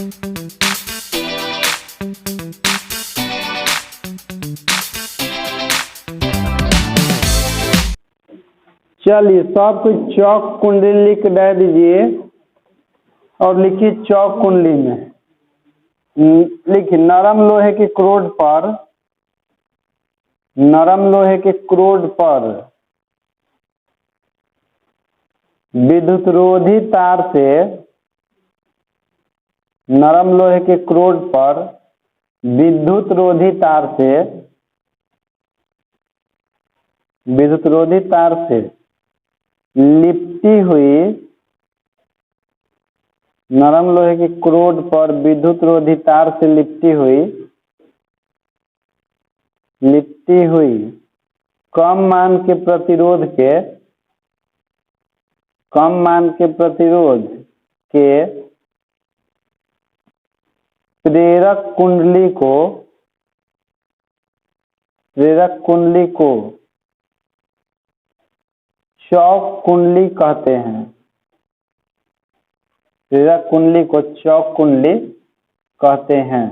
चलिए सब कुछ चौक कुंडली लिख दे दीजिए और लिखिए चौक कुंडली में लिखिए नरम लोहे के क्रोड पर, नरम लोहे के क्रोड पर विद्युतरोधी तार से, नरम लोहे के क्रोड पर विद्युतरोधी तार से, विद्युतरोधी तार से लिपटी हुई, नरम लोहे के क्रोड पर विद्युतरोधी तार से लिपटी हुई, लिपटी हुई कम मान के प्रतिरोध के, कम मान के प्रतिरोध के प्रेरक कुंडली को, प्रेरक कुंडली को चौक कुंडली कहते हैं। प्रेरक कुंडली को चौक कुंडली कहते हैं,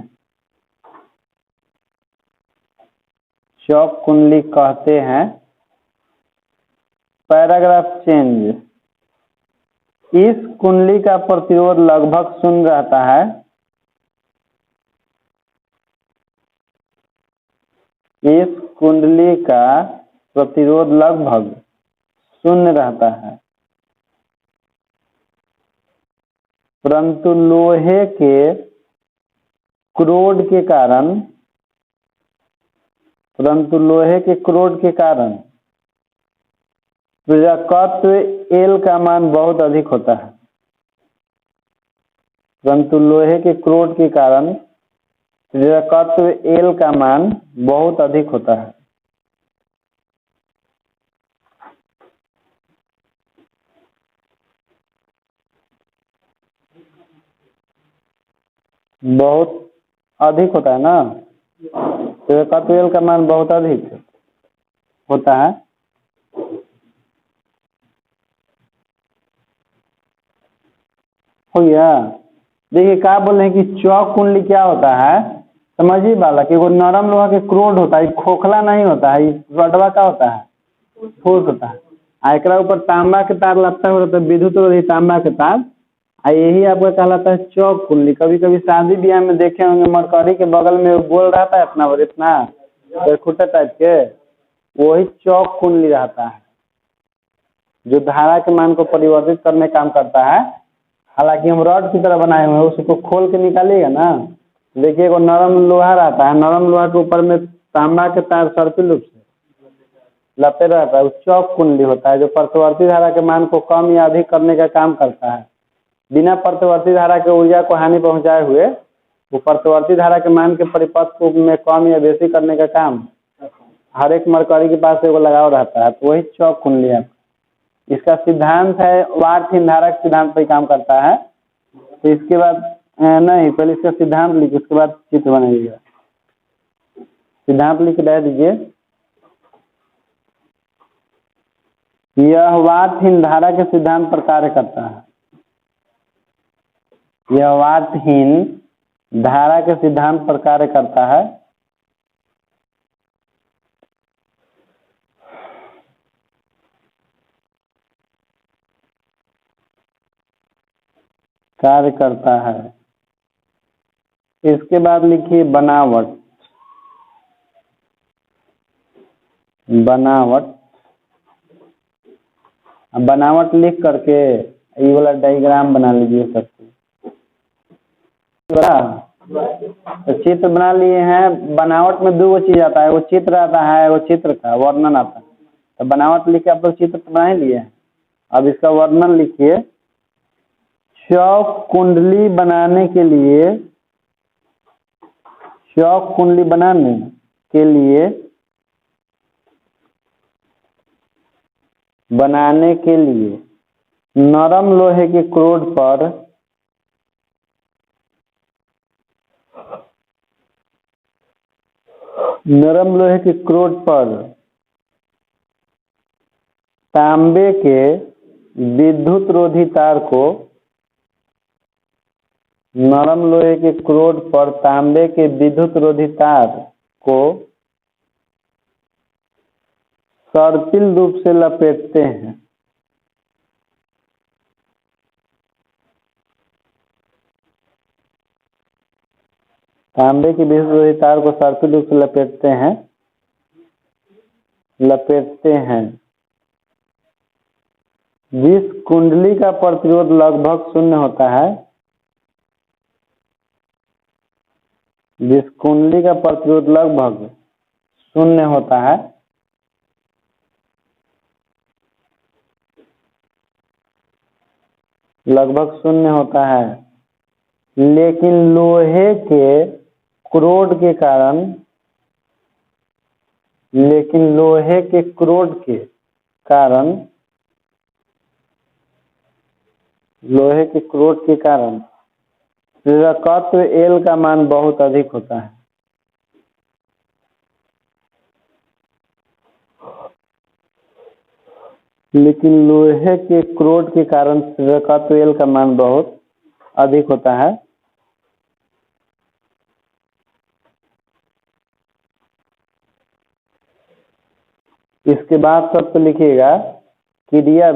चौक कुंडली कहते हैं। Paragraph change. इस कुंडली का प्रतिरोध लगभग शून्य रहता है, इस कुंडली का प्रतिरोध लगभग शून्य रहता है, परंतु लोहे के क्रोड के कारण, परंतु लोहे के क्रोड के कारण प्रेरकत्व एल का मान बहुत अधिक होता है, परंतु लोहे के क्रोड के कारण प्रेरकत्व एल का मान बहुत अधिक होता है। बहुत अधिक होता है ना, प्रेरकत्व एल का मान बहुत अधिक होता है। हो गया। देखिए क्या बोल रहे हैं कि चौक कुंडली क्या होता है, समझिए वाला कि वो नरम लोहा के क्रोड होता है, खोखला नहीं होता है, रडवा का होता है, ठोस होता है। एकरा ऊपर तांबा के तार लगता है, तो विद्युत तांबा के तार, यही आपका कहलाता है चौक कुंडली। कभी कभी शादी ब्याह में देखे होंगे मरकरी के बगल में गोल रहता है अपना और इतना खुट्टा टाइप के, वही चौक कुंडली रहता है जो धारा के मान को परिवर्तित करने का काम करता है। हालांकि हम रॉड की तरह बनाए हुए हैं, उसको खोल के निकालिएगा ना, देखिए वो नरम लोहा रहता है, नरम लोहा के ऊपर में तांबा के तार सर्पिल रूप से लपेटे रहता है, वो चौक कुंडली होता है जो प्रतिवर्ती धारा के मान को कम या अधिक करने का काम करता है। बिना प्रतिवर्ती धारा के ऊर्जा को हानि पहुंचाए हुए वो प्रतिवर्ती धारा के मान के परिपथ में कम या बेसी करने का काम हर एक मरकरी के पास एगो लगाव रहता है, तो वही चौक कुंडली है। इसका सिद्धांत है वाटहीन धारा के सिद्धांत पर काम करता है। तो इसके बाद नहीं, पहले इसका सिद्धांत लिखिए, उसके बाद चित्र बनाइएगा। सिद्धांत लिख दे दीजिए। यह वाटहीन धारा के सिद्धांत पर कार्य करता है, यह वाटहीन धारा के सिद्धांत पर कार्य करता है। कार्य करता है। इसके बाद लिखिए बनावट। बनावट, बनावट लिख करके ये वाला डायग्राम बना लीजिए सबको। तो चित्र बना लिए हैं। बनावट में दो चीज आता है, वो चित्र आता है, वो चित्र का वर्णन आता है। तो बनावट लिख के आप लोग चित्र बना ही लिए हैं। अब इसका वर्णन लिखिए। चौक कुंडली बनाने के लिए, चौक कुंडली बनाने के लिए, बनाने के लिए नरम लोहे के क्रोड पर नरम लोहे के क्रोड पर तांबे के विद्युत रोधी तार को नरम लोहे के क्रोड पर तांबे के विद्युत रोधी तार को सर्पिल रूप से लपेटते हैं। तांबे के विद्युत रोधी तार को सर्पिल रूप से लपेटते हैं। जिस कुंडली का प्रतिरोध लगभग शून्य होता है, जिस कुंडली का प्रतिरोध लगभग शून्य होता है, लेकिन लोहे के क्रोड के कारण प्रेरकत्व L का मान बहुत अधिक होता है। प्रेरकत्व L का मान बहुत अधिक होता है। इसके बाद सबसे लिखिएगा क्रिया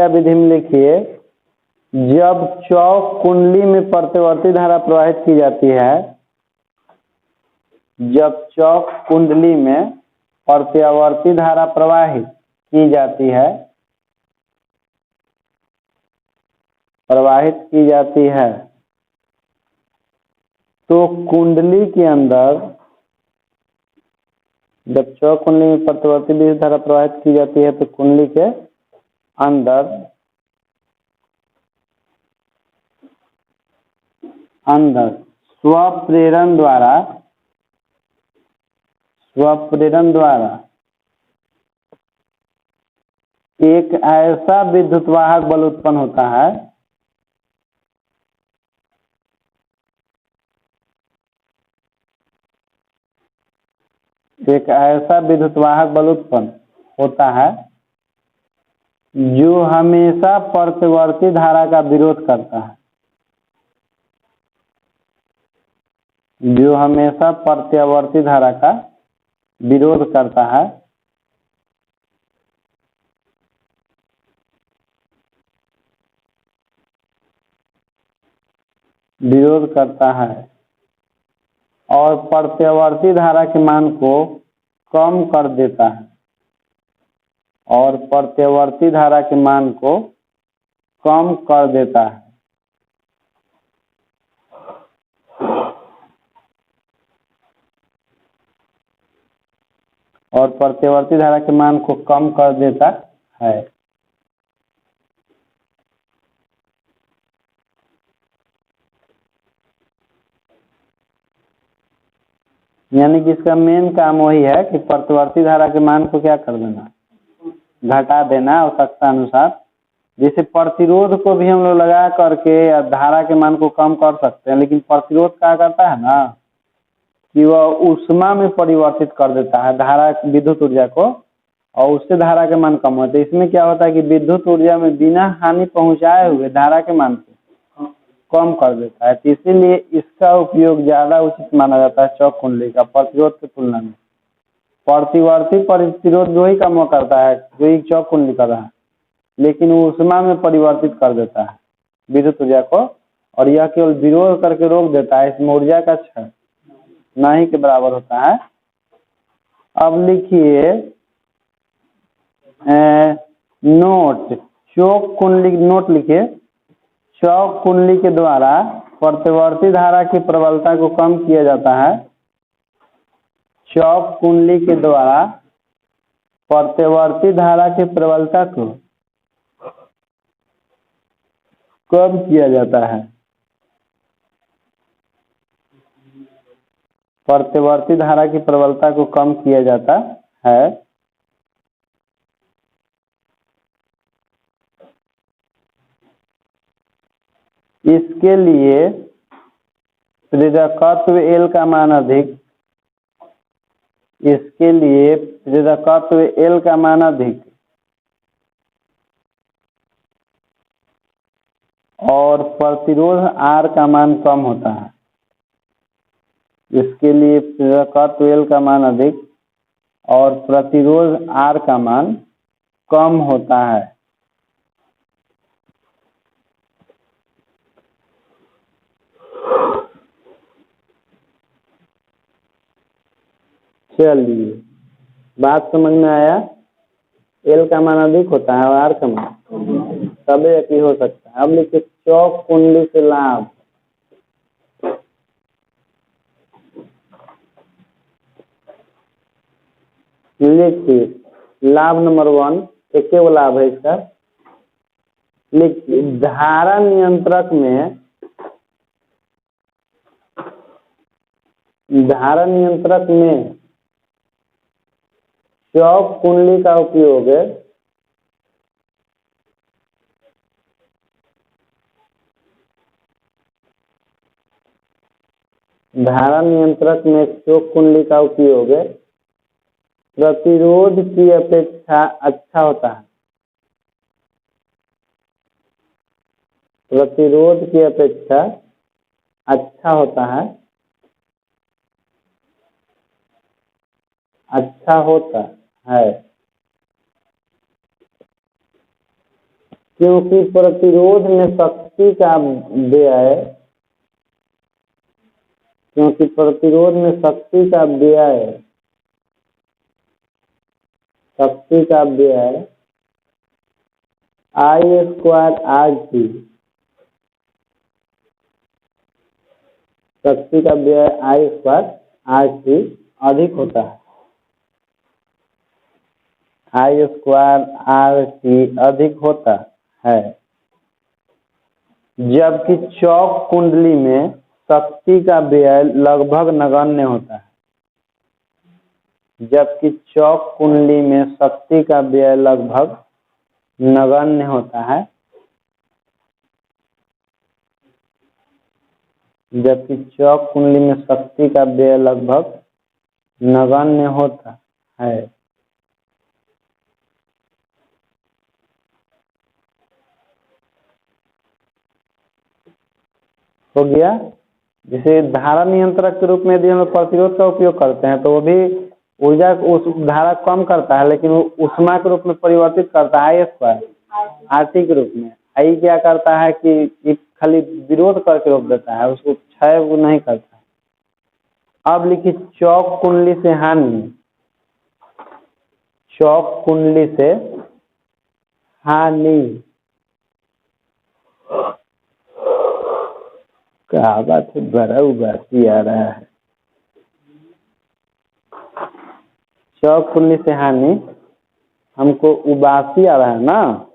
विधि में लिखिए, जब चौक कुंडली में प्रत्यावर्ती धारा प्रवाहित की जाती है, तो कुंडली के अंदर जब चौक कुंडली में प्रत्यावर्ती विद्युत धारा प्रवाहित की जाती है तो कुंडली के अंदर स्वप्रेरण द्वारा एक ऐसा विद्युतवाहक बल उत्पन्न होता है, जो हमेशा प्रत्यावर्ती धारा का विरोध करता है। और प्रत्यावर्ती धारा के मान को कम कर देता है। और प्रत्यावर्ती धारा के मान को कम कर देता है। यानी कि इसका मेन काम वही है कि प्रत्यावर्ती धारा के मान को क्या कर देना, घटा देना आवश्यकता अनुसार। जैसे प्रतिरोध को भी हम लोग लगा करके धारा के मान को कम कर सकते हैं, लेकिन प्रतिरोध क्या करता है ना कि वह ऊष्मा में परिवर्तित कर देता है धारा विद्युत ऊर्जा को, और उससे धारा के मान कम होते हैं। इसमें क्या होता है कि विद्युत ऊर्जा में बिना हानि पहुंचाए हुए धारा के मान को कम कर देता है। तो इसीलिए इसका उपयोग ज्यादा उचित माना जाता है चौक कुंडली का प्रतिरोध की तुलना में। प्रतिवर्ती प्रतिरोध जो ही कम करता है जो ही चौक कुंडली कर रहा है, लेकिन वो ऊष्मा में परिवर्तित कर देता है विद्युत ऊर्जा को, और यह केवल विरोध करके रोक देता है। इसमें ऊर्जा का क्षय नहीं के बराबर होता है। अब लिखिए नोट, चौक कुंडली नोट लिखिए, चौक कुंडली के द्वारा प्रत्यावर्ती धारा की प्रबलता को कम किया जाता है। चौक कुंडली के द्वारा प्रत्यावर्ती धारा की प्रबलता को कम किया जाता है। प्रत्यावर्ती धारा की प्रबलता को कम किया जाता है। इसके लिए प्रेरकत्व L का मान अधिक, और प्रतिरोध R का मान कम होता है। इसके लिए प्रेरकत्व L का मान अधिक और प्रतिरोध R का मान कम होता है। चलिए, बात समझ में आया। L का मान अधिक होता है और R का मान तब यकीन हो सकता है। अब लिखिए चौक कुंडली से लाभ। लिखिए लाभ नंबर 1, एक वो लाभ है इसका। लिखिए धारा नियंत्रक में चौक कुंडली का उपयोग प्रतिरोध की अपेक्षा अच्छा होता है। प्रतिरोध की अपेक्षा अच्छा होता है। अच्छा होता है क्योंकि प्रतिरोध में शक्ति का व्यय I2RT शक्ति का व्यय I2RT अधिक होता है। I2RT अधिक होता है, जबकि चौक कुंडली में शक्ति का व्यय लगभग नगण्य होता है। जबकि चौक कुंडली में शक्ति का व्यय लगभग नगण्य होता है। जबकि चौक कुंडली में शक्ति का व्यय लगभग नगण्य होता है। हो गया। जैसे धारा नियंत्रक के रूप में यदि हम प्रतिरोध का उपयोग करते हैं तो वो भी ऊर्जा उस धारा कम करता है, लेकिन वो ऊष्मा के रूप में परिवर्तित करता है I2RT के रूप में। आई क्या करता है कि खाली विरोध करके रोक देता है, उसको क्षय वो नहीं करता है। अब लिखिए चौक कुंडली से हानि। चौक कुंडली से हानि क्या बात है, बड़ा उबासी आ रहा है। चौक कुंडली से हानि, हमको उबासी आ रहा है ना।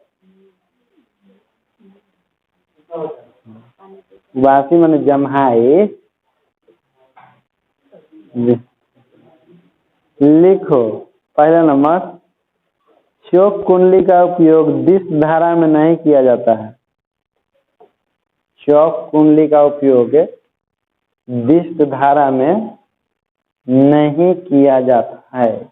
उबासी माने जम्हाई। लिखो पहला नंबर, चौक कुंडली का उपयोग दिश धारा में नहीं किया जाता है। चौक कुंडली का उपयोग दिश धारा में नहीं किया जाता है।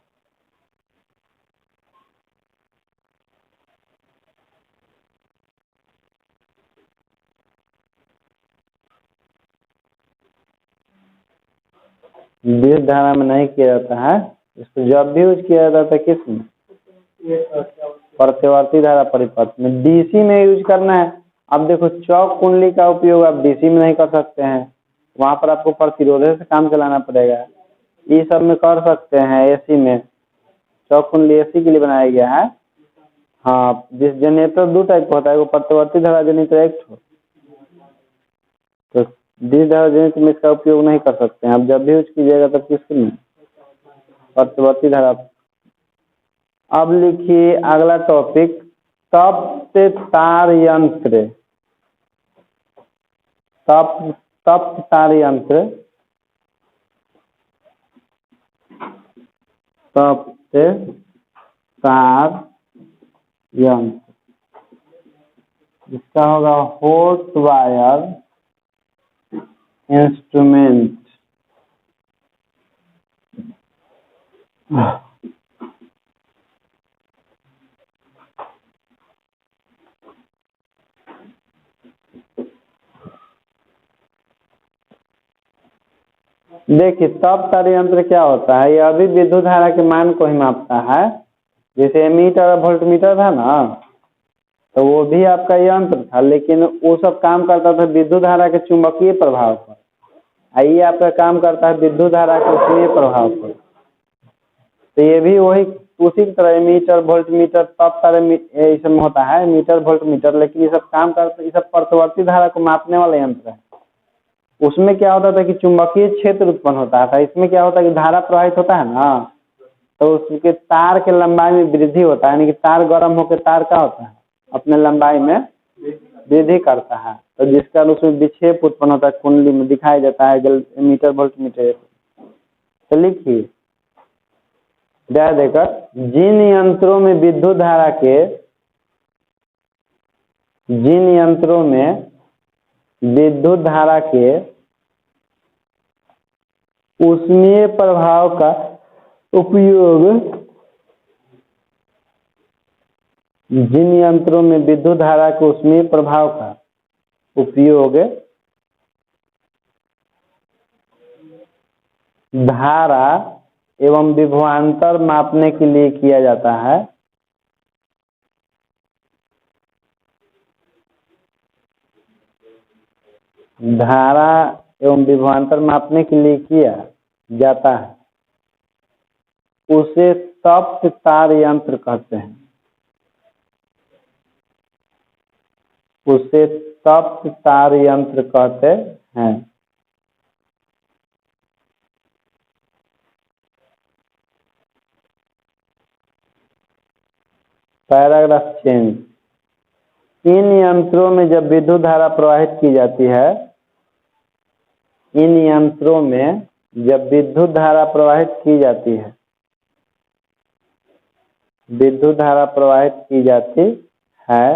दिश धारा में नहीं किया जाता है। इसको जब भी यूज किया जाता है किसमें? प्रत्यावर्ती धारा परिपथ में, डीसी में यूज करना है। अब देखो चौक कुंडली का उपयोग आप डीसी में नहीं कर सकते हैं, वहां पर आपको प्रतिरोध से काम चलाना पड़ेगा। ये सब में कर सकते हैं एसी में। चौक कुंडली एसी के लिए बनाया गया है। हाँ, जिस जनरेटर 2 टाइप का होता है, वो प्रत्यावर्ती धारा जनरेटर एक हो, तो डिश धारा जनरेटर में इसका उपयोग नहीं कर सकते हैं। अब जब भी यूज कीजिएगा तब किसके में? प्रत्यावर्ती धारा। अब लिखिए अगला टॉपिक, तप्त तार यंत्र। तप्त तार यंत्र। तप्त तार यंत्र, इसका होगा हॉट वायर इंस्ट्रूमेंट। देखिए तप तार यंत्र क्या होता है, यह भी विद्युत धारा के मान को ही मापता है। जैसे एमीटर और वोल्टमीटर था ना, तो वो भी आपका यंत्र था, लेकिन वो सब काम करता था विद्युत धारा के चुंबकीय प्रभाव पर। ये आपका काम करता है विद्युत धारा के उसमें प्रभाव पर। तो ये भी वही उसी की तरह मीटर वोल्टमीटर तप तार इसमें होता है, मीटर वोल्टमीटर, लेकिन ये सब काम करते, ये सब प्रतिवर्ती धारा को मापने वाला यंत्र है। उसमें क्या होता था कि चुंबकीय क्षेत्र उत्पन्न होता था, इसमें क्या होता है कि धारा प्रवाहित होता है ना, तो उसके तार के लंबाई में वृद्धि होता है, यानी कि तार गर्म होकर तार क्या होता है अपने लंबाई में वृद्धि करता है, तो जिस कारण उसमें विक्षेप उत्पन्न होता है, कुंडली में दिखाई देता है मीटर वोल्टमीटर। तो लिखिए ध्यान देकर, जिन यंत्रों में विद्युत धारा के जिन यंत्रों में विद्युत धारा के ऊष्मीय प्रभाव का उपयोग जिन यंत्रों में विद्युत धारा के ऊष्मीय प्रभाव का उपयोग धारा एवं विभवांतर मापने के लिए किया जाता है, धारा एवं विभवांतर मापने के लिए किया जाता है, उसे तप्त तार यंत्र कहते हैं। उसे तप्त तार यंत्र कहते हैं। Paragraph change. इन यंत्रों में जब विद्युत धारा प्रवाहित की जाती है, इन यंत्रों में जब विद्युत धारा प्रवाहित की जाती है, विद्युत धारा प्रवाहित की जाती है,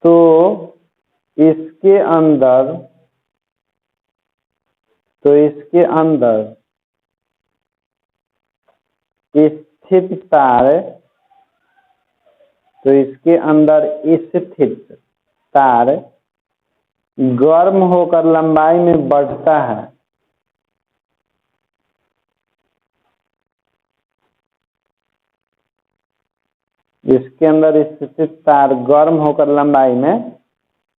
तो इसके अंदर स्थित तार, तो इसके अंदर स्थित तार गर्म होकर लंबाई में बढ़ता है। इसके अंदर स्थित तार गर्म होकर लंबाई में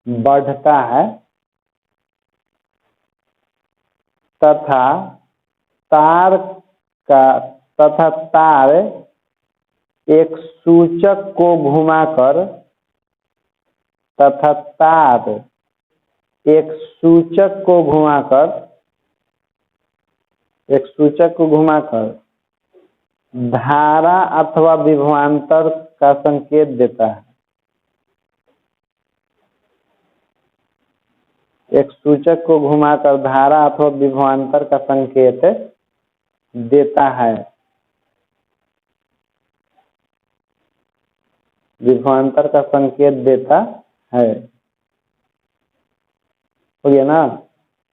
बढ़ता है तथा तार एक सूचक को घुमाकर धारा अथवा विभवांतर का संकेत देता है। एक सूचक को घुमाकर धारा अथवा विभवांतर का संकेत देता है। विभवांतर का संकेत देता है, हो गया ना।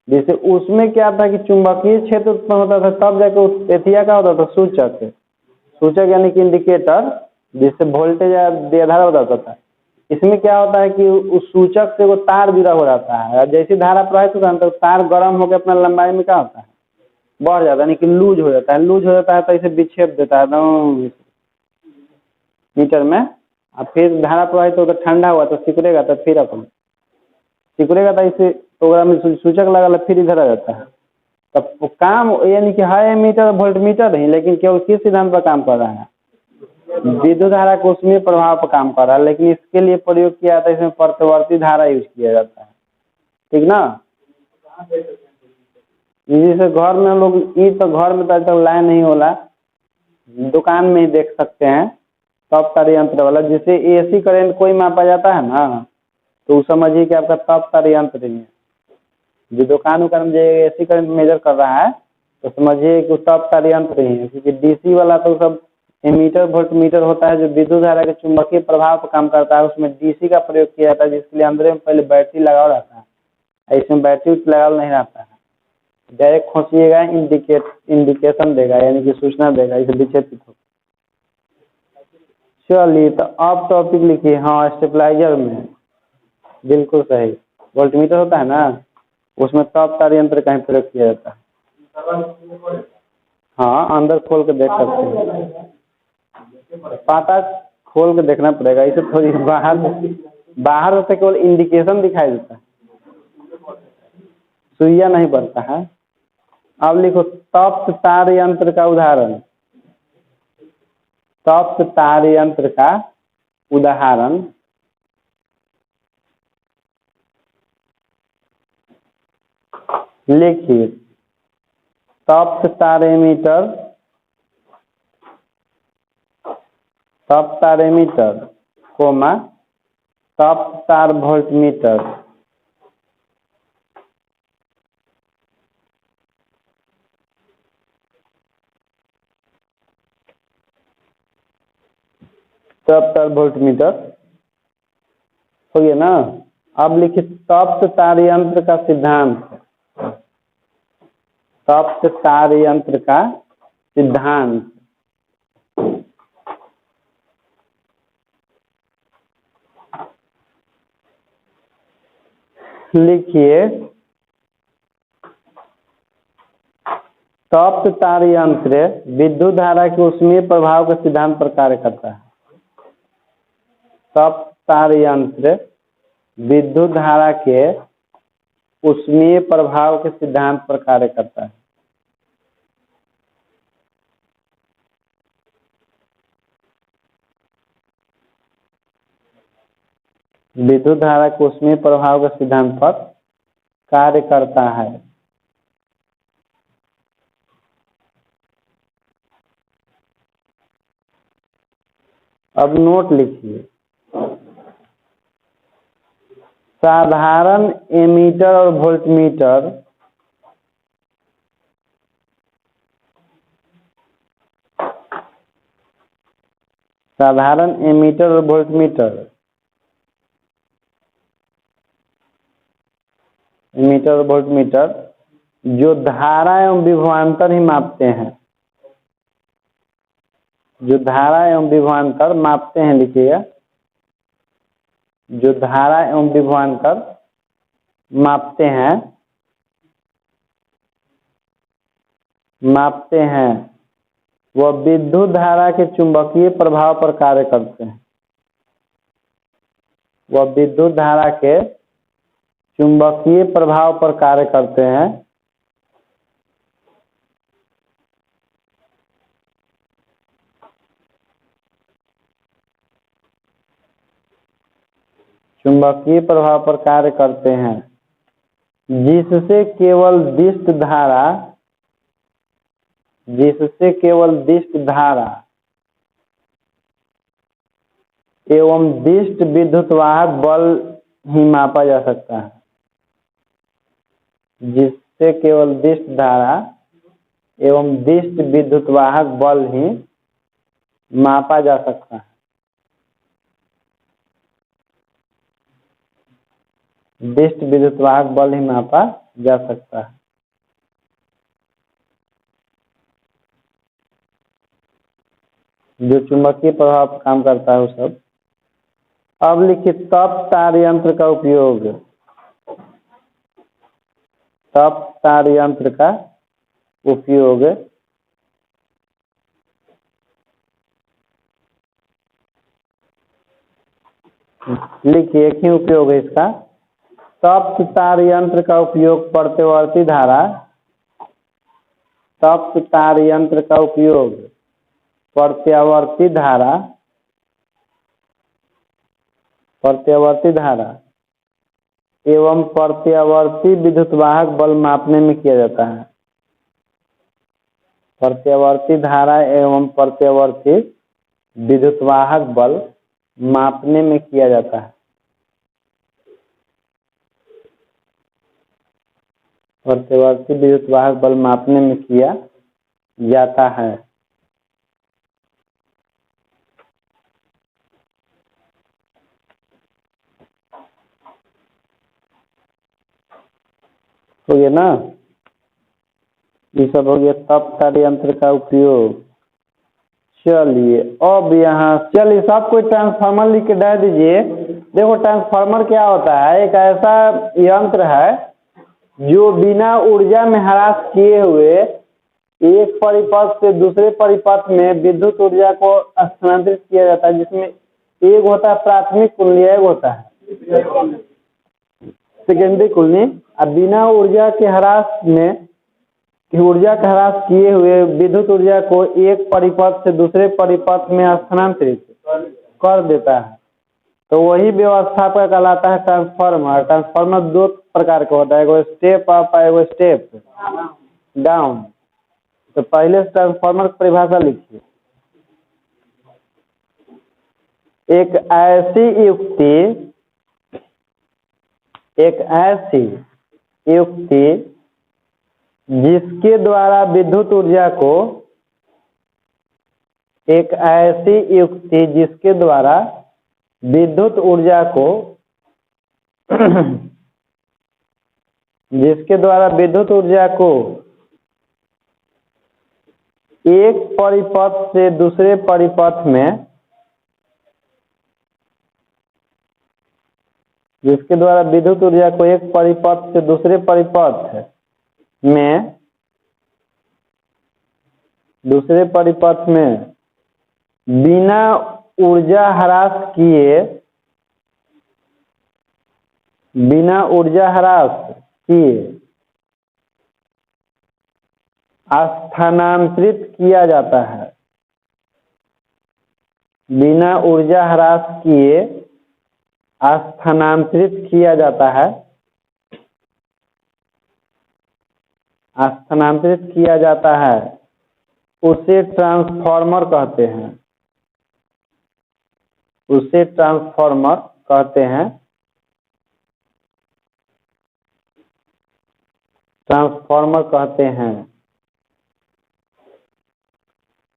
जैसे उसमें क्या था कि चुंबकीय क्षेत्र उत्पन्न होता था, तब जाके एथिया का होता था सूचक यानी कि इंडिकेटर, जिससे वोल्टेज या धारा बताता था। इसमें क्या होता है कि उस सूचक से वो तार जुड़ा हो जाता है, जैसी धारा प्रवाहित होता है तो तार गर्म होकर अपना लंबाई में क्या होता है बढ़ जाता है, यानी कि लूज हो जाता है तो इसे विक्षेप देता है मीटर में। और फिर धारा प्रवाहित होकर ठंडा हुआ तो सिकुड़ेगा, तो फिर सिकुड़ेगा तो इसे प्रोग्राम में सूचक लगा फिर इधर आ जाता है। तब काम यानी कि है मीटर वोल्टमीटर नहीं, लेकिन केवल किस सिद्धांत पर काम कर रहा है, विद्युत धारा को उसमें प्रभाव पर काम कर रहा है, लेकिन इसके लिए प्रयोग किया जाता है, इसमें प्रतिवर्ती धारा यूज किया जाता है, ठीक ना। जैसे घर में लोग तो घर में तो लाइन नहीं होला, दुकान में ही देख सकते हैं तप तार यंत्र वाला। जैसे एसी करंट कोई मापा जाता है ना, तो समझिए कि आपका तप तार यंत्र ही है। जो दुकान उकान में एसी करंट मेजर कर रहा है तो समझिए कि तप तार यंत्र ही है, क्योंकि डीसी वाला तो सब एमीटर वोल्टमीटर होता है जो विद्युत धारा के चुंबकीय प्रभाव पर काम करता है, उसमें डीसी का प्रयोग किया जाता है, जिसके लिए अंदर में पहले बैटरी लगा रहता है। इसमें बैटरी लगा नहीं रहता है, डायरेक्ट खोसिएगा इंडिकेशन देगा, यानी कि सूचना देगा, इसे विक्षेपित हो। चलिए तो अब टॉपिक लिखिए। हाँ, स्टेबलाइजर में बिल्कुल सही वोल्टमीटर होता है ना, उसमें तप तार यंत्र का ही प्रयोग किया जाता है। हाँ, अंदर खोल के देख सकते हैं। पाता खोल के देखना पड़ेगा, इसे थोड़ी बाहर से केवल इंडिकेशन दिखाई देता है, सुइया नहीं बनता है। अब लिखो तप्त तार यंत्र का उदाहरण। तप्त तार यंत्र का उदाहरण लिखिए। तप्त तार एमीटर, तप्त तार एमीटर, कोमा तप्त तार वोल्टमीटर। तप्त तार वोल्टमीटर हो गया ना। अब लिखिए तप्त तार यंत्र का सिद्धांत। तप्त तार यंत्र का सिद्धांत लिखिए। तप्त तार यंत्र विद्युत धारा के ऊष्मीय प्रभाव के सिद्धांत पर कार्य करता है। तप्त तार यंत्र विद्युत धारा के ऊष्मीय प्रभाव के सिद्धांत पर कार्य करता है। विद्युत धारा के ऊष्मीय प्रभाव के सिद्धांत पर कार्य करता है। अब नोट लिखिए। साधारण एमीटर और वोल्टमीटर साधारण एमीटर और वोल्टमीटर एमीटर और वोल्टमीटर जो धारा एवं विभवांतर ही मापते हैं, जो धारा एवं विभवांतर मापते हैं, लिखिएगा। जो धारा एवं विभवांतर मापते हैं वह विद्युत धारा के चुंबकीय प्रभाव पर कार्य करते हैं। वह विद्युत धारा के चुंबकीय प्रभाव पर कार्य करते हैं। चुंबकीय प्रभाव पर कार्य करते हैं जिससे केवल दिष्ट धारा एवं दिष्ट विद्युतवाहक बल ही मापा जा सकता है। जिससे केवल दिष्ट धारा एवं दिष्ट विद्युतवाहक बल ही मापा जा सकता है। दिष्ट विद्युतवाहक बल ही मापा जा सकता है। जो चुंबकीय प्रभाव पर काम करता है वो सब। अब लिखिए तप्त तार यंत्र का उपयोग। तप्त तार यंत्र का उपयोग लिखिए। एक ही उपयोग है इसका। तप्त तार यंत्र का उपयोग प्रत्यावर्ती धारा तप्त तार यंत्र का उपयोग प्रत्यावर्ती धारा एवं प्रत्यावर्ती विद्युतवाहक बल मापने में किया जाता है। प्रत्यावर्ती धारा एवं प्रत्यावर्ती विद्युतवाहक बल मापने में किया जाता है। प्रत्यावर्ती विद्युतवाहक बल मापने में किया जाता है। हो गया ना। ये सब हो गया तप्त तार यंत्र का उपयोग। चलिए अब यहाँ चलिए सब कोई ट्रांसफार्मर लिख के डाल दीजिए। देखो ट्रांसफार्मर क्या होता है, एक ऐसा यंत्र है जो बिना ऊर्जा में ह्रास किए हुए एक परिपथ से दूसरे परिपथ में विद्युत ऊर्जा को स्थानांतरित किया जाता है, जिसमें एक होता है प्राथमिक कुंडली, एक होता है सेकेंडरी कुंडली। अब बिना ऊर्जा के ह्रास में ऊर्जा का ह्रास किए हुए विद्युत ऊर्जा को एक परिपथ से दूसरे परिपथ में स्थानांतरित कर देता है, तो वही व्यवस्था पर कहलाता है ट्रांसफार्मर। ट्रांसफार्मर दो प्रकार का होता है, एगो स्टेप अप और एगो स्टेप डाउन। तो पहले ट्रांसफार्मर की परिभाषा लिखिए। एक ऐसी युक्ति जिसके द्वारा विद्युत ऊर्जा को एक परिपथ से दूसरे परिपथ में बिना ऊर्जा ह्रास किए स्थानांतरित किया जाता है। बिना ऊर्जा ह्रास किए स्थानांतरित किया जाता है, उसे ट्रांसफार्मर कहते हैं।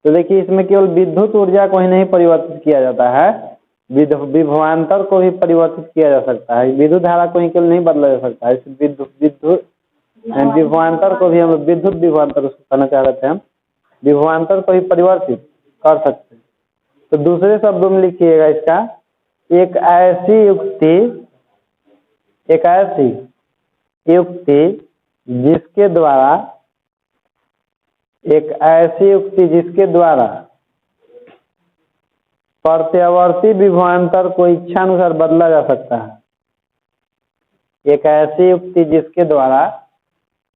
तो देखिए, इसमें केवल विद्युत ऊर्जा को ही नहीं परिवर्तित किया जाता है, विभवांतर को भी परिवर्तित किया जा सकता है। विद्युत धारा को ही केवल नहीं बदला जा सकता है, विभवांतर को भी हम विद्युत विभवांतर उसको कहना चाह रहे थे हम, विभवांतर को भी परिवर्तित कर सकते हैं। तो दूसरे शब्दों में लिखिएगा इसका, एक ऐसी युक्ति जिसके द्वारा प्रत्यावर्ती विभवांतर को इच्छानुसार बदला जा सकता है। एक ऐसी युक्ति जिसके द्वारा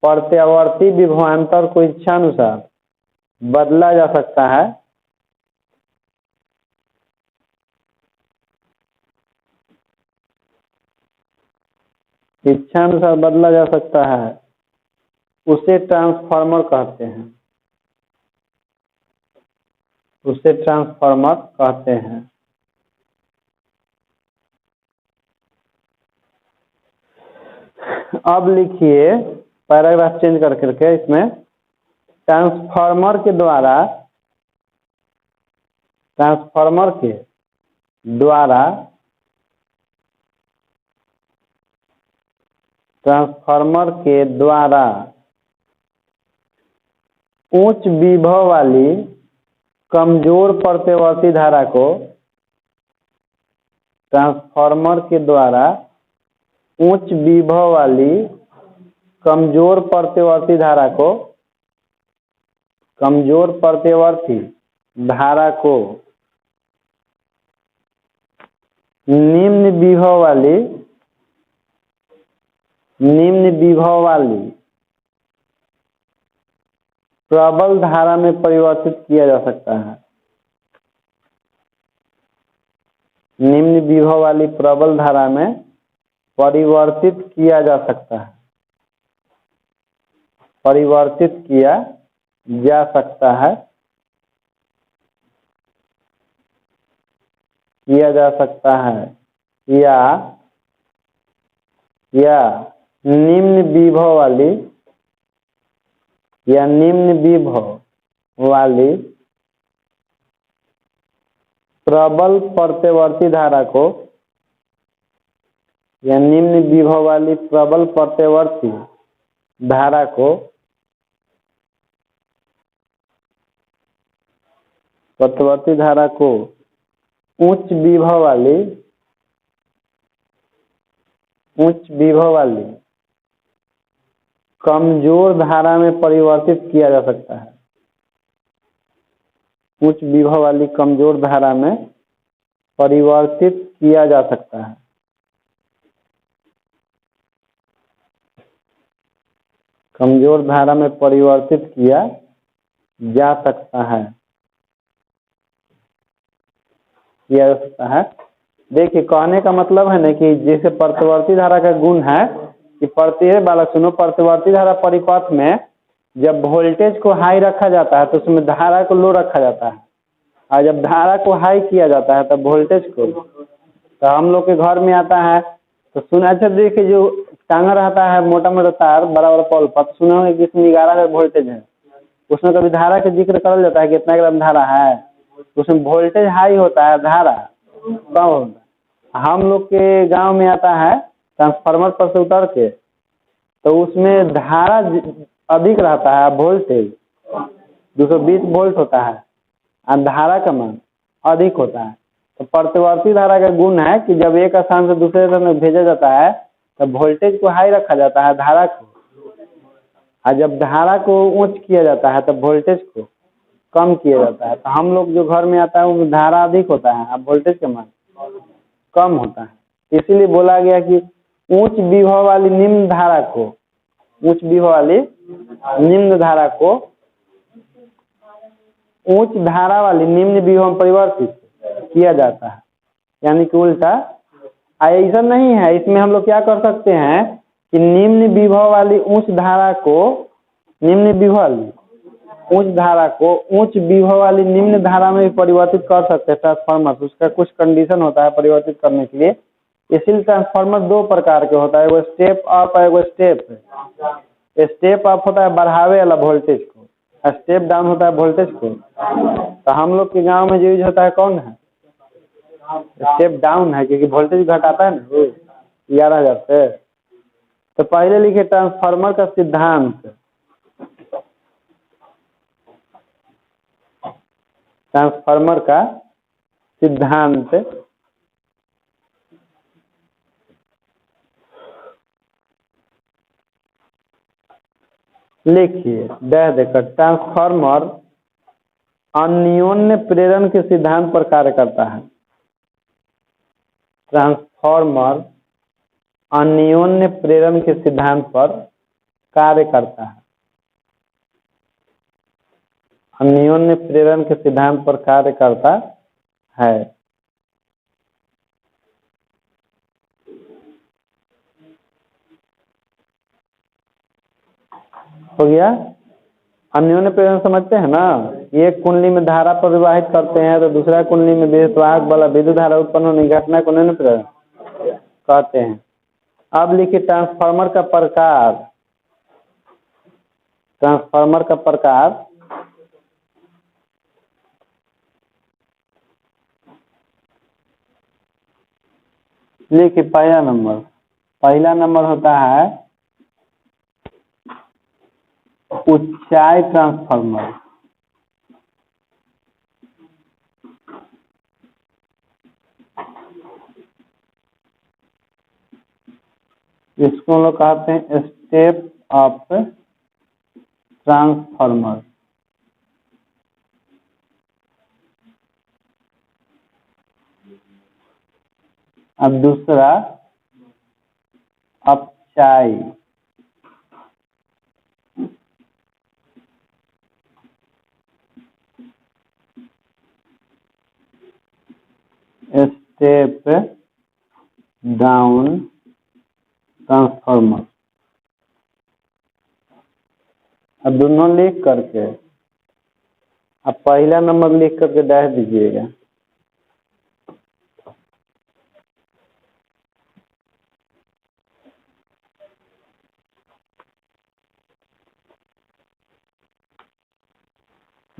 प्रत्यावर्ती विभवांतर को इच्छानुसार बदला जा सकता है, उसे ट्रांसफार्मर कहते हैं। अब लिखिए पैराग्राफ चेंज करके इसमें, ट्रांसफार्मर के द्वारा उच्च विभव वाली कमजोर प्रत्यावर्ती धारा को निम्न विभव वाली प्रबल धारा में परिवर्तित किया जा सकता है। निम्न विभव वाली प्रबल धारा में परिवर्तित किया जा सकता है, या निम्न विभव वाली प्रबल प्रत्यावर्ती धारा को उच्च विभव वाली कमजोर धारा में परिवर्तित किया जा सकता है। उच्च विभव वाली कमजोर धारा में परिवर्तित किया जा सकता है। कमजोर धारा में परिवर्तित किया जा सकता है, देखिए कहने का मतलब है ना कि जैसे प्रतिवर्ती धारा का गुण है कि बालक सुनो, प्रतिवर्ती धारा परिपथ में जब वोल्टेज को हाई रखा जाता है तो उसमें धारा को लो रखा जाता है, और जब धारा को हाई किया जाता है तब वोल्टेज को। तो हम लोग के घर में आता है तो सुना, अच्छा देखिए जो टांगा रहता है मोटा मोटा तार बड़ा बड़ा पोल पर, सुना होगा कि इसमें 11 वोल्टेज है, उसमें कभी धारा का जिक्र कर जाता है कि कितना ग्राम धारा है, उसमें वोल्टेज हाई होता है, धारा कम होता है। हम लोग के गांव में आता है ट्रांसफार्मर पर से उतर के, तो उसमें धारा अधिक रहता है, वोल्टेज 220 वोल्ट होता है और धारा का मान अधिक होता है। तो प्रतिवर्ती धारा का गुण है कि जब एक स्थान से दूसरे स्थान में भेजा जाता है तब वोल्टेज को हाई रखा जाता है, धारा को, और जब धारा को उच्च किया जाता है तब वोल्टेज को कम किया जाता है। तो हम लोग जो घर में आता है उसमें धारा अधिक होता है और वोल्टेज का मान कम होता है, इसीलिए बोला गया कि उच्च विभव वाली निम्न धारा को, उच्च विभव वाली निम्न धारा को उच्च धारा वाली निम्न विभव में परिवर्तित किया जाता है, यानी कि उल्टा। ऐसा नहीं है, इसमें हम लोग क्या कर सकते हैं कि निम्न विभव वाली उच्च धारा को, निम्न विभव वाली उच्च धारा को उच्च विभव वाली निम्न धारा में भी परिवर्तित कर सकते हैं ट्रांसफार्मर। उसका कुछ कंडीशन होता है परिवर्तित करने के लिए, इसीलिए ट्रांसफार्मर दो प्रकार के होता है, एगो स्टेप अप है, एगो स्टेप अप होता है बढ़ावे वाला वोल्टेज को, स्टेप डाउन होता है वोल्टेज को। तो हम लोग के गांव में जो यूज होता है कौन है, स्टेप डाउन है, क्योंकि वोल्टेज घटाता है ना 11,000 से। तो पहले लिखे ट्रांसफार्मर का सिद्धांत, ट्रांसफार्मर का सिद्धांत लिखिए, डह देकर, ट्रांसफार्मर अन्योन्य प्रेरण के सिद्धांत पर कार्य करता है। ट्रांसफार्मर अन्योन्य प्रेरण के सिद्धांत पर कार्य करता है, अन्योन्य प्रेरण के सिद्धांत पर कार्य करता है। हो गया, अन्योन्य प्रेरण समझते हैं ना, एक कुंडली में धारा प्रवाहित करते हैं तो दूसरा कुंडली में विद्युतवाहक वाला विद्युत धारा उत्पन्न होने की घटना को अन्योन्य प्रेरण कहते हैं। अब लिखिए ट्रांसफार्मर का प्रकार, ट्रांसफार्मर का प्रकार लिखिए, पहला नंबर होता है ऊंचाई ट्रांसफार्मर, इसको हम लोग कहते हैं स्टेप अप ट्रांसफार्मर। अब दूसरा अपचाई, स्टेप डाउन ट्रांसफार्मर। अब दोनों लिख करके, अब पहला नंबर लिख करके डाल दीजिएगा।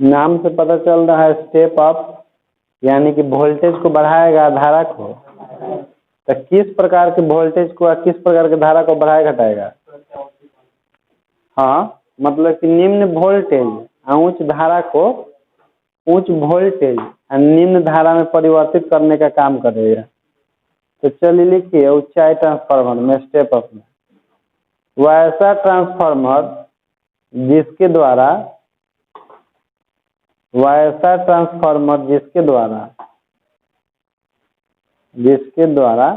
नाम से पता चल रहा है स्टेप अप, यानी कि वोल्टेज को बढ़ाएगा धारा को। तो किस प्रकार के वोल्टेज को किस प्रकार के धारा को बढ़ाएगा घटाएगा? हाँ, मतलब कि निम्न वोल्टेज उच्च धारा को उच्च वोल्टेज और निम्न धारा में परिवर्तित करने का काम करेगा। तो चलिए लिखिए ऊंचाई ट्रांसफार्मर में स्टेप अप में वैसा ट्रांसफार्मर जिसके द्वारा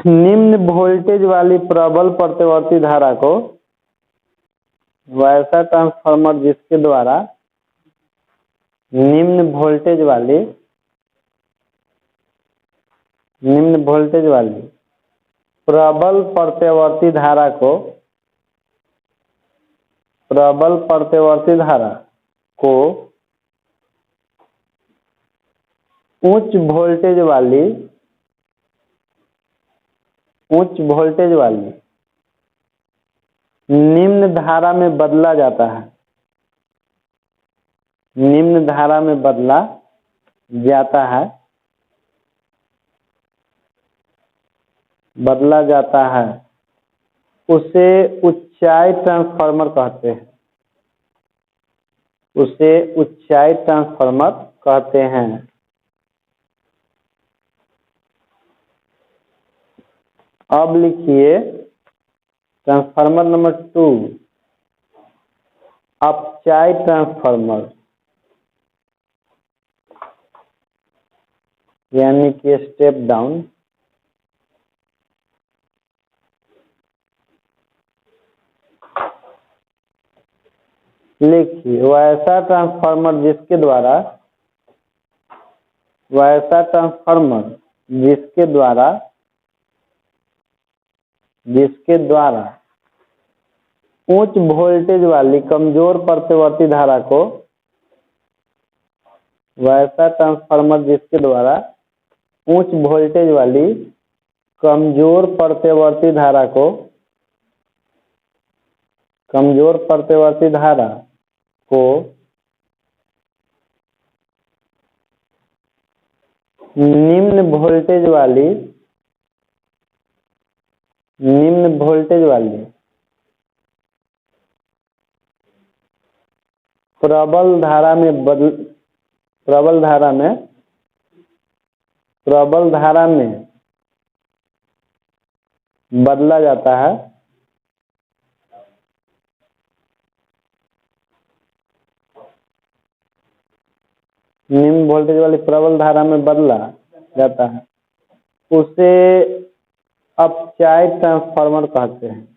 निम्न वोल्टेज वाली प्रबल प्रतिवर्ती धारा को वैसा ट्रांसफार्मर जिसके द्वारा निम्न वोल्टेज वाली प्रबल प्रतिवर्ती धारा को उच्च वोल्टेज वाली निम्न धारा में बदला जाता है उसे ऊंचाई ट्रांसफार्मर कहते हैं। अब लिखिए ट्रांसफार्मर नंबर 2, अपचाई ट्रांसफार्मर, यानी कि स्टेप डाउन। लिखिए वैसा ट्रांसफार्मर जिसके द्वारा उच्च वोल्टेज वाली कमजोर प्रतिवर्ती धारा को निम्न वोल्टेज वाली प्रबल धारा में बदला जाता है। निम्न वोल्टेज वाली प्रबल धारा में बदला जाता है, उसे अपचाई ट्रांसफार्मर कहते हैं।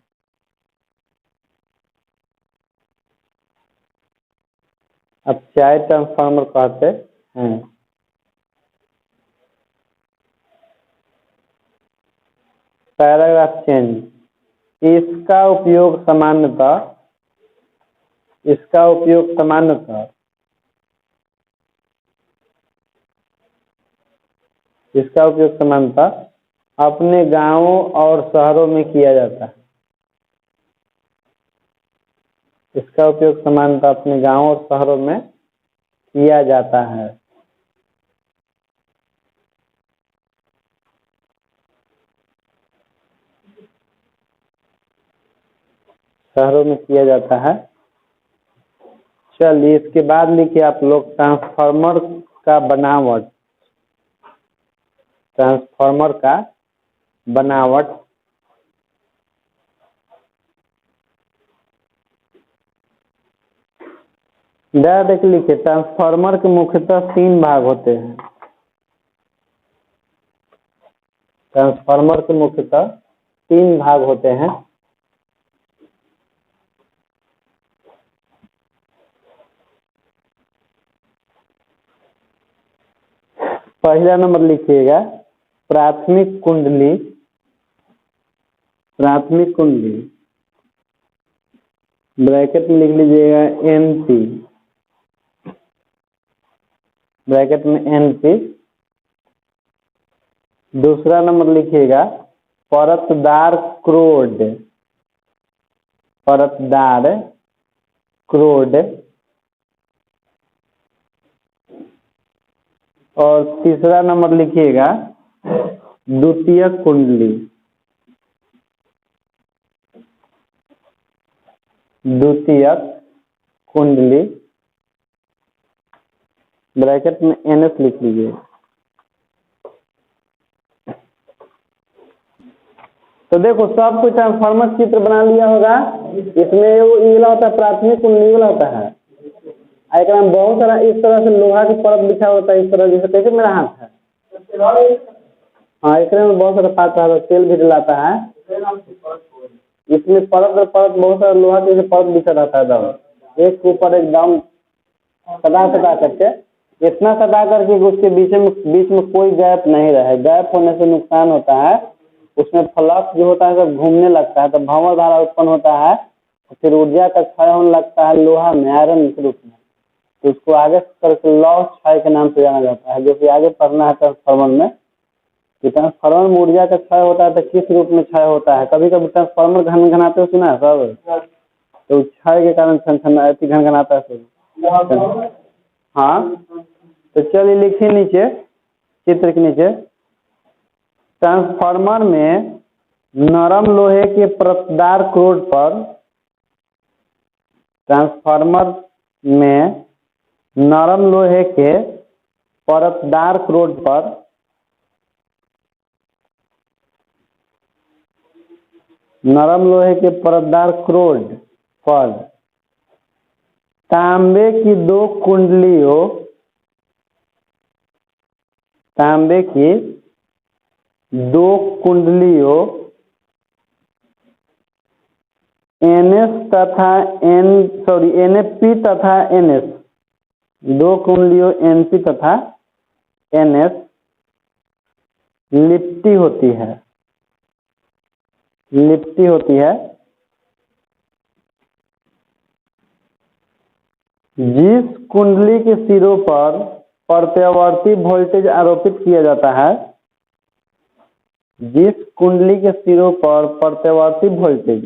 अपचाई ट्रांसफार्मर कहते हैं। Paragraph change. इसका उपयोग सामान्यतः अपने गांवों और शहरों में किया जाता है। इसका उपयोग सामान्यतः अपने गांवों और शहरों में किया जाता है। शहरों में किया जाता है। चलिए इसके बाद लिखिए आप लोग ट्रांसफार्मर का बनावट। डायरेक्ट लिखिए ट्रांसफार्मर के मुख्यतः 3 भाग होते हैं। ट्रांसफार्मर के मुख्यतः 3 भाग होते हैं। पहला नंबर लिखिएगा प्राथमिक कुंडली। ब्रैकेट में लिख लीजिएगा NP, ब्रैकेट में NP। दूसरा नंबर लिखिएगा परतदार क्रोड। और तीसरा नंबर लिखिएगा द्वितीयक कुंडली। ब्रैकेट में NS लिख लीजिए। तो देखो सब कुछ ट्रांसफार्मर चित्र बना लिया होगा। इसमें वो वाला होता है प्राथमिक कुंडली वाला होता है, एक में बहुत सारा इस तरह से लोहा की परत बिछा होता है, इस तरह जैसे कैसे मेरा हाथ है। हाँ, एक में बहुत सारा पाता है, तेल भी डलाता है। इसमें परत और परत बहुत सारा लोहा के परत बिछा रहता है एकदम एक के ऊपर एकदम सदा करके, इतना सदा करके उसके बीच में कोई गैप नहीं रहे। गैप होने से नुकसान होता है, उसमें फ्लक्स जो होता है सब घूमने लगता है, तो भंवर धारा उत्पन्न होता है, फिर ऊर्जा का क्षय होने लगता है लोहा में आयरन के रूप में। तो उसको आगे करके लॉस क्षय के नाम से जाना जाता है, जो कि आगे पढ़ना है ट्रांसफार्मर में। ट्रांसफार्मर में ऊर्जा का क्षय होता है तो किस रूप में क्षय होता है। कभी कभी ट्रांसफार्मर घनघनाते हो सुना है सब, तो क्षय के कारण घनघनाता है सब। हाँ, तो चलिए लिखिए नीचे चित्र के नीचे, ट्रांसफार्मर में नरम लोहे के परतदार क्रोड पर, ट्रांसफार्मर में नरम लोहे के परतदार क्रोड पर नरम लोहे के परतदार क्रोड पर तांबे की दो कुंडलियों, तांबे की दो कुंडलियों NP तथा NS, दो कुंडलियों NP तथा NS लिपटी होती है, लिपटी होती है। जिस कुंडली के सिरों पर प्रत्यावर्ती वोल्टेज आरोपित किया जाता है, जिस कुंडली के सिरों पर प्रत्यावर्ती वोल्टेज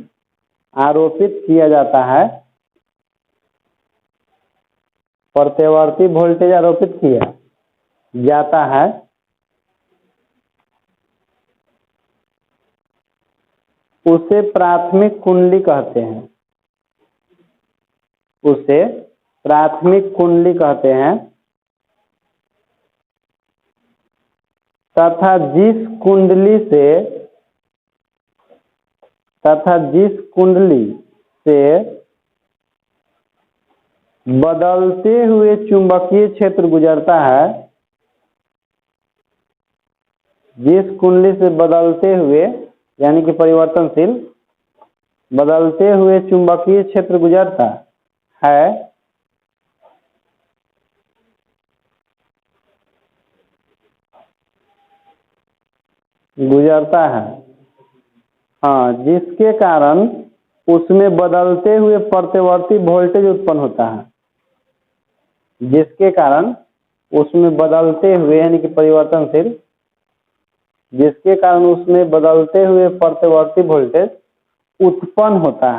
आरोपित किया जाता है, प्रत्यावर्ती वोल्टेज आरोपित किया जाता है, उसे प्राथमिक कुंडली कहते हैं, उसे प्राथमिक कुंडली कहते हैं। तथा जिस कुंडली से बदलते हुए चुंबकीय क्षेत्र गुजरता है, जिस कुंडली से बदलते हुए यानी कि परिवर्तनशील बदलते हुए चुंबकीय क्षेत्र गुजरता है, हाँ, जिसके कारण उसमें बदलते हुए प्रत्यावर्ती वोल्टेज उत्पन्न होता है, जिसके कारण उसमें बदलते हुए यानी कि परिवर्तनशील, जिसके कारण उसमें बदलते हुए प्रत्यावर्ती वोल्टेज उत्पन्न होता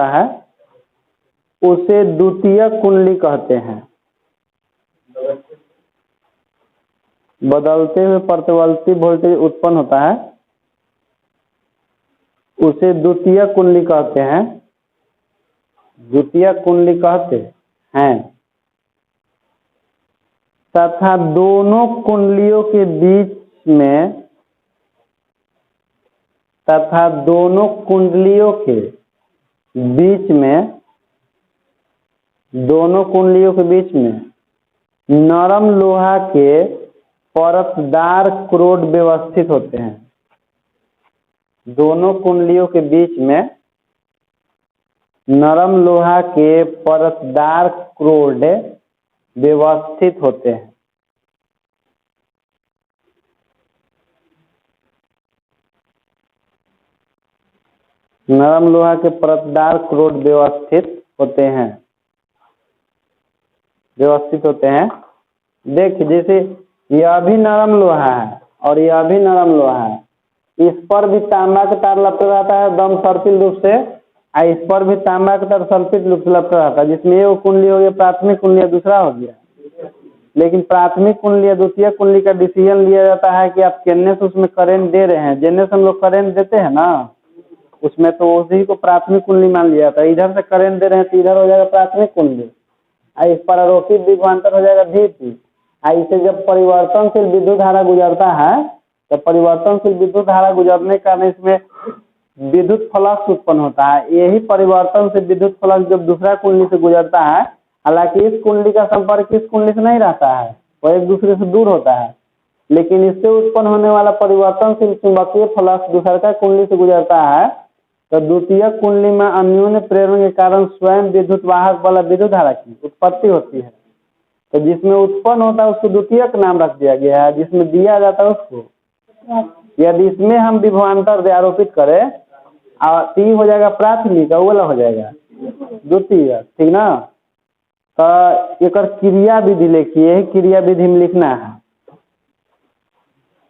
है, उसे द्वितीय कुंडली कहते हैं। बदलते हुए प्रत्यावर्ती वोल्टेज उत्पन्न होता है, उसे द्वितीय कुंडली कहते हैं, द्वितीय कुंडली कहते हैं। तथा दोनों कुंडलियों के बीच में, तथा दोनों कुंडलियों के बीच में, दोनों कुंडलियों के बीच में नरम लोहा के परतदार क्रोड व्यवस्थित होते हैं। दोनों कुंडलियों के बीच में नरम लोहा के परतदार क्रोड व्यवस्थित होते हैं। नरम लोहा के परतदार क्रोड व्यवस्थित होते हैं, व्यवस्थित होते हैं। देखिए जैसे यह भी नरम लोहा है और यह भी नरम लोहा है, इस पर भी तांबा का तार लपटा रहता है दम सर्पिल रूप से, और इस पर भी तांबा का तार सर्पिल रूप से लपटा रहता है, जिसमें ये कुंडली हो गया प्राथमिक कुंडली, दूसरा हो गया। लेकिन प्राथमिक कुंडली या द्वितीय कुंडली का डिसीजन लिया जाता है कि आप कितने से उसमें करंट दे रहे हैं। जिनमें से हम लोग करंट देते हैं ना, उसमें तो उसी को प्राथमिक कुंडली मान लिया जाता है। इधर से करंट दे रहे हैं तो इधर हो जाएगा प्राथमिक कुंडली, इस पर आरोपित विभवांतर हो जाएगा VP। ऐसे जब परिवर्तनशील विद्युत धारा गुजरता है तो परिवर्तनशील विद्युत धारा गुजरने के कारण इसमें विद्युत फ्लक्स उत्पन्न होता है। यही परिवर्तन से विद्युत फ्लक्स जब दूसरा कुंडली से गुजरता है, हालांकि इस कुंडली का संपर्क इस कुंडली से नहीं रहता है, वह एक दूसरे से दूर होता है, लेकिन इससे उत्पन्न होने वाला परिवर्तनशील चुंबकीय फ्लक्स दूसरा कुंडली से गुजरता है, तो द्वितीय कुंडली में अन्योन्य प्रेरण के कारण स्वयं विद्युत वाहक वाला विद्युत धारा की उत्पत्ति होती है। तो जिसमें उत्पन्न होता है उसको द्वितीयक नाम रख दिया गया है, जिसमें दिया जाता है उसको। यदि इसमें हम विभवांतर आरोपित करें और टी हो जाएगा प्राथमिक, वो वाला हो जाएगा द्वितीय, ठीक ना। तो एक क्रिया विधि लिखिए, यही क्रिया विधि में लिखना है।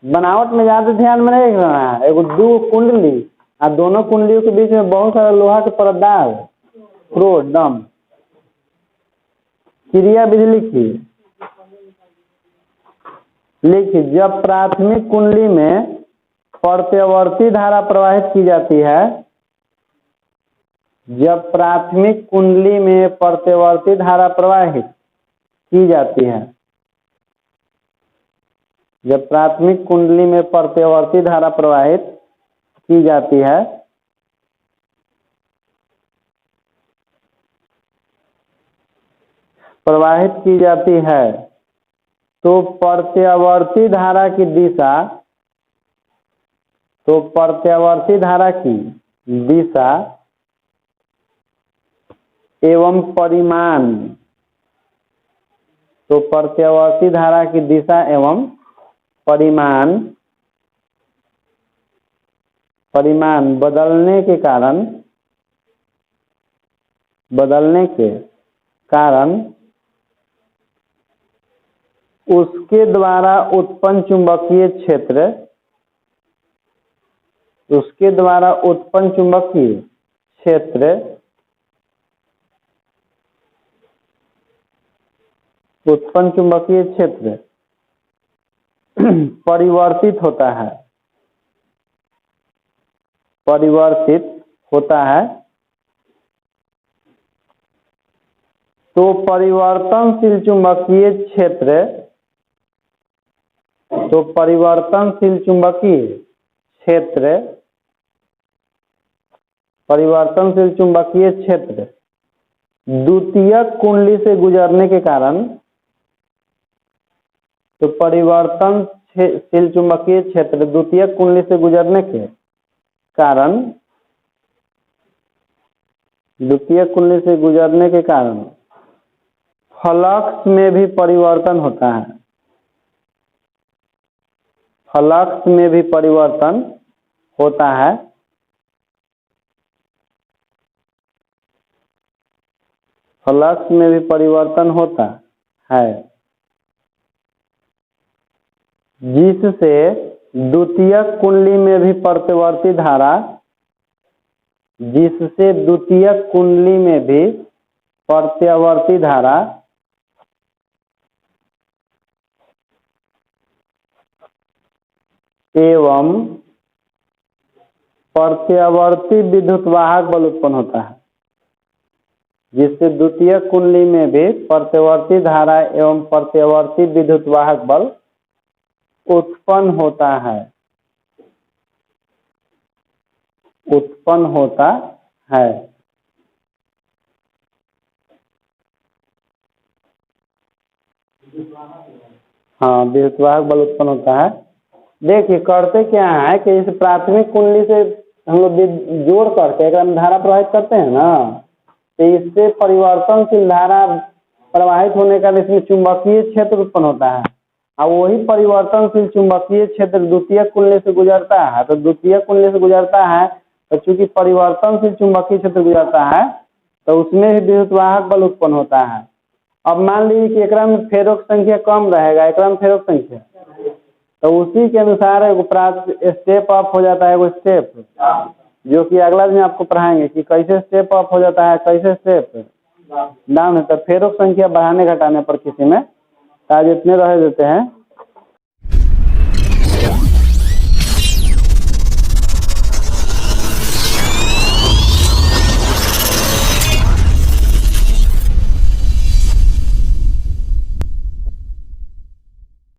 बनावट में ज्यादा ध्यान में नहीं रखना है। एगो दो कुंडली और दोनों कुंडलियों के बीच में बहुत सारा लोहा के परतदार क्रोड दम। क्रिया विधि लिखिए, जब प्राथमिक कुंडली में प्रत्यावर्ती धारा प्रवाहित की जाती है, जब प्राथमिक कुंडली में प्रत्यावर्ती धारा प्रवाहित की जाती है, जब प्राथमिक कुंडली में प्रत्यावर्ती धारा प्रवाहित की जाती है, तो प्रत्यावर्ती धारा की दिशा एवं परिमाण, तो प्रत्यावर्ती धारा की दिशा एवं परिमाण बदलने के कारण उसके द्वारा उत्पन्न चुंबकीय क्षेत्र परिवर्तित होता है। तो परिवर्तनशील चुंबकीय क्षेत्र द्वितीयक कुंडली से गुजरने के कारण, तो परिवर्तनशील चुंबकीय क्षेत्र द्वितीयक कुंडली से गुजरने के कारण फ्लक्स में भी परिवर्तन होता है। फ्लक्स में भी परिवर्तन होता है, जिससे द्वितीयक कुंडली में भी प्रत्यावर्ती धारा एवं प्रत्यावर्ती विद्युत वाहक बल उत्पन्न होता है, जिससे द्वितीय कुंडली में भी प्रत्यावर्ती धारा एवं प्रत्यावर्ती विद्युत वाहक बल उत्पन्न होता है। हाँ, विद्युत वाहक बल उत्पन्न होता है। देखिए करते क्या है कि इस प्राथमिक कुंडली से हम लोग जोड़ करके अगर धारा प्रवाहित करते हैं ना, तो इससे परिवर्तनशील धारा प्रवाहित होने का इसमें चुंबकीय क्षेत्र उत्पन्न होता है, और वही परिवर्तनशील चुंबकीय क्षेत्र द्वितीय कुंडली से गुजरता है। तो द्वितीय कुंडली से गुजरता है तो चूंकि परिवर्तनशील चुंबकीय क्षेत्र गुजरता है, तो उसमें भी विद्युत वाहक बल उत्पन्न होता है। अब मान लीजिए कि एकरा में फेरों की संख्या कम रहेगा, एकरा में फेरों की संख्या, तो उसी के अनुसार स्टेप अप हो जाता है। वो स्टेप जो कि अगला दिन आपको पढ़ाएंगे कि कैसे स्टेप अप हो जाता है, कैसे स्टेप डाउन होता है। फेरों की संख्या बढ़ाने घटाने पर किसी में ताज इतने रह देते हैं